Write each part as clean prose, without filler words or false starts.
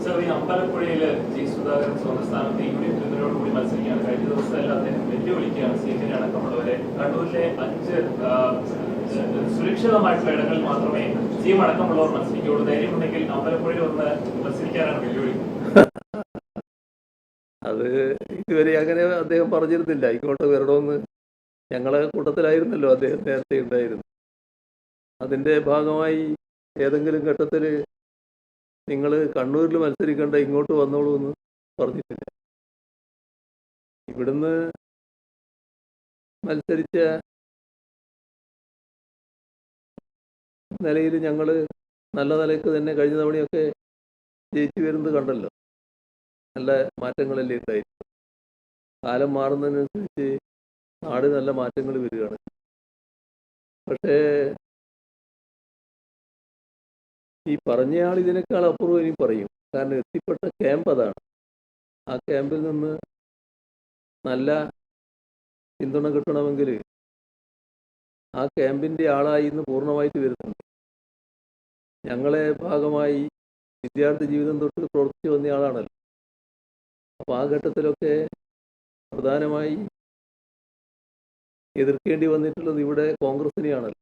Sir, ഈ അമ്പലപ്പുഴയില് G Sudhakaran സ്വന്തം സ്ഥാനത്ത് യൂണിയനോട് കൂടി മത്സരിക്കുകയാണ്. കഴിഞ്ഞ ദിവസമെല്ലാം അദ്ദേഹം വെല്ലുവിളിക്കുകയാണ് സി.പി. അടക്കമുള്ളവരെ. കണ്ണൂരിലെ 5 സുരക്ഷിതമായിട്ടുള്ള ഇടങ്ങളിൽ മാത്രമേ സി.എം അടക്കമുള്ളവർ മത്സരിക്കുകയുള്ളൂ. ധൈര്യമുണ്ടെങ്കിൽ അമ്പലപ്പുഴയിൽ ഒന്ന് മത്സരിക്കാനാണ് വെല്ലുവിളി. അത് ഇതുവരെ അങ്ങനെ അദ്ദേഹം പറഞ്ഞിരുന്നില്ല. ഇങ്ങോട്ട് വരണമെന്ന് ഞങ്ങളെ കൂട്ടത്തിലായിരുന്നല്ലോ അദ്ദേഹം നേരത്തെ ഉണ്ടായിരുന്നു. അതിൻ്റെ ഭാഗമായി ഏതെങ്കിലും ഘട്ടത്തിൽ നിങ്ങൾ കണ്ണൂരിൽ മത്സരിക്കേണ്ട ഇങ്ങോട്ട് വന്നോളൂ എന്ന് പറഞ്ഞിട്ടില്ല. ഇവിടുന്ന് മത്സരിച്ച നിലയിൽ ഞങ്ങൾ നല്ല നിലയ്ക്ക് തന്നെ കഴിഞ്ഞ തവണയൊക്കെ ജയിച്ചു വരുന്നത് കണ്ടല്ലോ. നല്ല മാറ്റങ്ങളല്ലേ ഉണ്ടായിരുന്നു. കാലം മാറുന്നതിനനുസരിച്ച് നാട് നല്ല മാറ്റങ്ങൾ വരികയാണ്. പക്ഷേ ഈ പറഞ്ഞയാൾ ഇതിനേക്കാൾ അപ്പുറം ഇനി പറയും. കാരണം എത്തിപ്പെട്ട ക്യാമ്പ് അതാണ്. ആ ക്യാമ്പിൽ നിന്ന് നല്ല പിന്തുണ കിട്ടണമെങ്കിൽ ആ ക്യാമ്പിൻ്റെ ആളായി ഇന്ന് പൂർണ്ണമായിട്ട് വരുന്നുണ്ട്. ഞങ്ങളെ ഭാഗമായി വിദ്യാർത്ഥി ജീവിതം തൊട്ട് പ്രവർത്തിച്ചു വന്നയാളാണല്ലോ. അപ്പോൾ ആ ഘട്ടത്തിലൊക്കെ പ്രധാനമായി എതിർക്കേണ്ടി വന്നിട്ടുള്ളത് ഇവിടെ കോൺഗ്രസിനെയാണല്ലോ.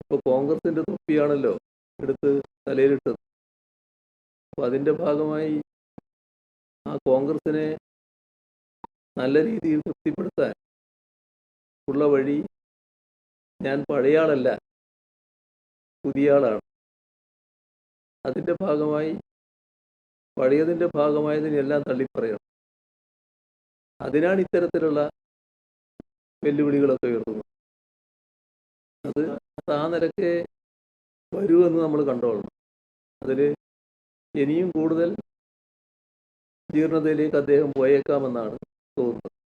ഇപ്പോൾ കോൺഗ്രസിൻ്റെ തൊപ്പിയാണല്ലോ എടുത്ത് തലയിലിട്ടത്. അപ്പോൾ അതിൻ്റെ ഭാഗമായി ആ കോൺഗ്രസിനെ നല്ല രീതിയിൽ തൃപ്തിപ്പെടുത്താൻ ഉള്ള വഴി ഞാൻ പഴയ ആളല്ല, പുതിയ ആളാണ്. അതിൻ്റെ ഭാഗമായി പഴയതിൻ്റെ ഭാഗമായതിനെല്ലാം തള്ളിപ്പറയണം. അതിനാണ് ഇത്തരത്തിലുള്ള വെല്ലുവിളികളൊക്കെ ഉയർത്തുന്നത്. അത് ആ നിരക്ക് വരുമെന്ന് നമ്മൾ കണ്ടോളണം. അതിൽ ഇനിയും കൂടുതൽ ജീർണതയിലേക്ക് അദ്ദേഹം പോയേക്കാമെന്നാണ് തോന്നുന്നത്.